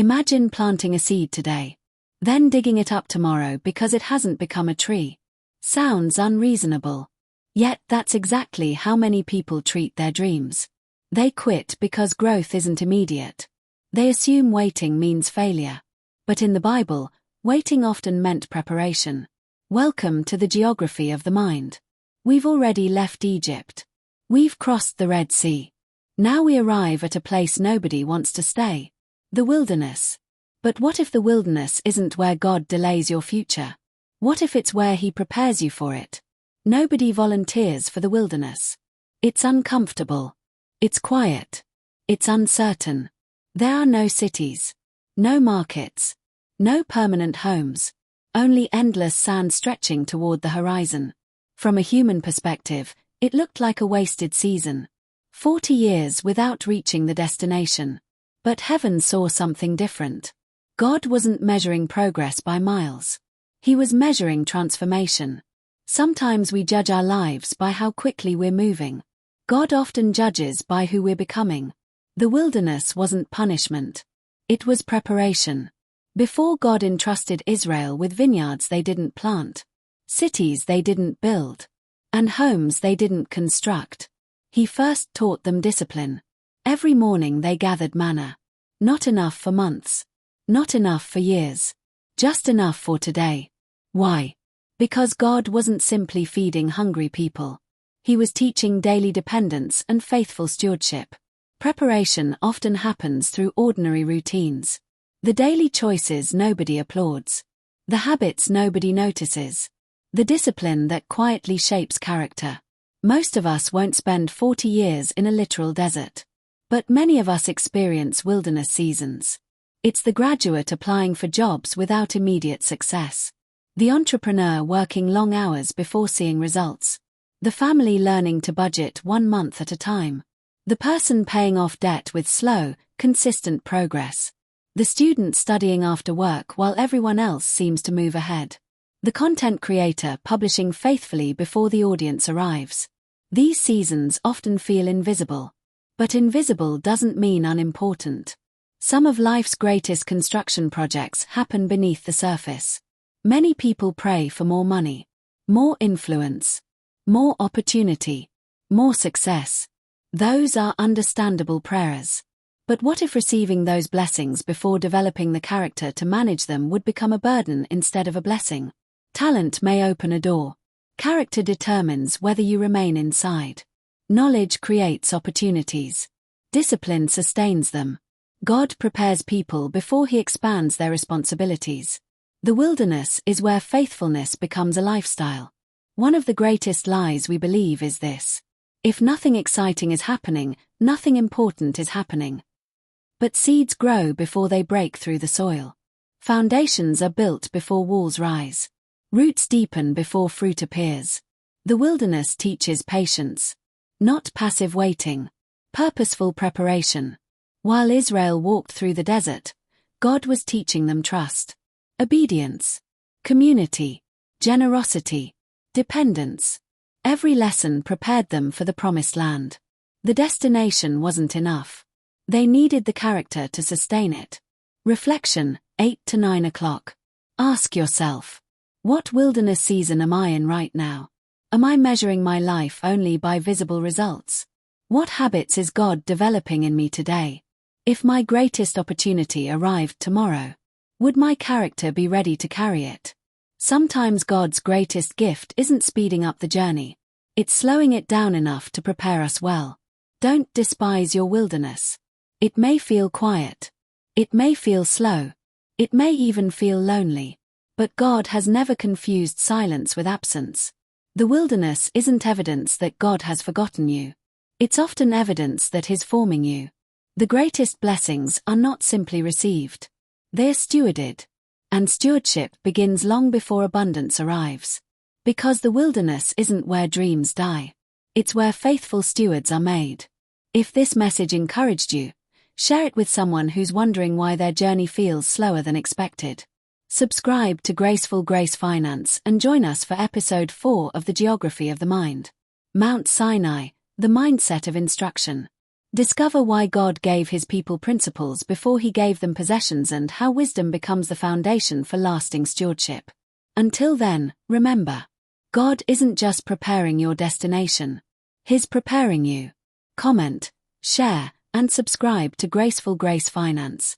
Imagine planting a seed today, then digging it up tomorrow because it hasn't become a tree. Sounds unreasonable. Yet that's exactly how many people treat their dreams. They quit because growth isn't immediate. They assume waiting means failure. But in the Bible, waiting often meant preparation. Welcome to the geography of the mind. We've already left Egypt. We've crossed the Red Sea. Now we arrive at a place nobody wants to stay. The wilderness. But what if the wilderness isn't where God delays your future? What if it's where He prepares you for it? Nobody volunteers for the wilderness. It's uncomfortable. It's quiet. It's uncertain. There are no cities. No markets. No permanent homes. Only endless sand stretching toward the horizon. From a human perspective, it looked like a wasted season. 40 years without reaching the destination. But heaven saw something different. God wasn't measuring progress by miles. He was measuring transformation. Sometimes we judge our lives by how quickly we're moving. God often judges by who we're becoming. The wilderness wasn't punishment. It was preparation. Before God entrusted Israel with vineyards they didn't plant, cities they didn't build, and homes they didn't construct, He first taught them discipline. Every morning they gathered manna. Not enough for months. Not enough for years. Just enough for today. Why? Because God wasn't simply feeding hungry people. He was teaching daily dependence and faithful stewardship. Preparation often happens through ordinary routines. The daily choices nobody applauds. The habits nobody notices. The discipline that quietly shapes character. Most of us won't spend 40 years in a literal desert. But many of us experience wilderness seasons. It's the graduate applying for jobs without immediate success. The entrepreneur working long hours before seeing results. The family learning to budget 1 month at a time. The person paying off debt with slow, consistent progress. The student studying after work while everyone else seems to move ahead. The content creator publishing faithfully before the audience arrives. These seasons often feel invisible. But invisible doesn't mean unimportant. Some of life's greatest construction projects happen beneath the surface. Many people pray for more money, more influence, more opportunity, more success. Those are understandable prayers. But what if receiving those blessings before developing the character to manage them would become a burden instead of a blessing? Talent may open a door. Character determines whether you remain inside. Knowledge creates opportunities. Discipline sustains them. God prepares people before He expands their responsibilities. The wilderness is where faithfulness becomes a lifestyle. One of the greatest lies we believe is this: if nothing exciting is happening, nothing important is happening. But seeds grow before they break through the soil. Foundations are built before walls rise. Roots deepen before fruit appears. The wilderness teaches patience. Not passive waiting. Purposeful preparation. While Israel walked through the desert, God was teaching them trust. Obedience. Community. Generosity. Dependence. Every lesson prepared them for the promised land. The destination wasn't enough. They needed the character to sustain it. Reflection, 8 to 9 o'clock. Ask yourself, what wilderness season am I in right now? Am I measuring my life only by visible results? What habits is God developing in me today? If my greatest opportunity arrived tomorrow, would my character be ready to carry it? Sometimes God's greatest gift isn't speeding up the journey. It's slowing it down enough to prepare us well. Don't despise your wilderness. It may feel quiet. It may feel slow. It may even feel lonely. But God has never confused silence with absence. The wilderness isn't evidence that God has forgotten you. It's often evidence that He's forming you. The greatest blessings are not simply received. They're stewarded. And stewardship begins long before abundance arrives. Because the wilderness isn't where dreams die. It's where faithful stewards are made. If this message encouraged you, share it with someone who's wondering why their journey feels slower than expected. Subscribe to Graceful Grace Finance and join us for episode 4 of the Geography of the Mind. Mount Sinai, the mindset of instruction. Discover why God gave His people principles before He gave them possessions and how wisdom becomes the foundation for lasting stewardship. Until then, remember, God isn't just preparing your destination. He's preparing you. Comment, share, and subscribe to Graceful Grace Finance.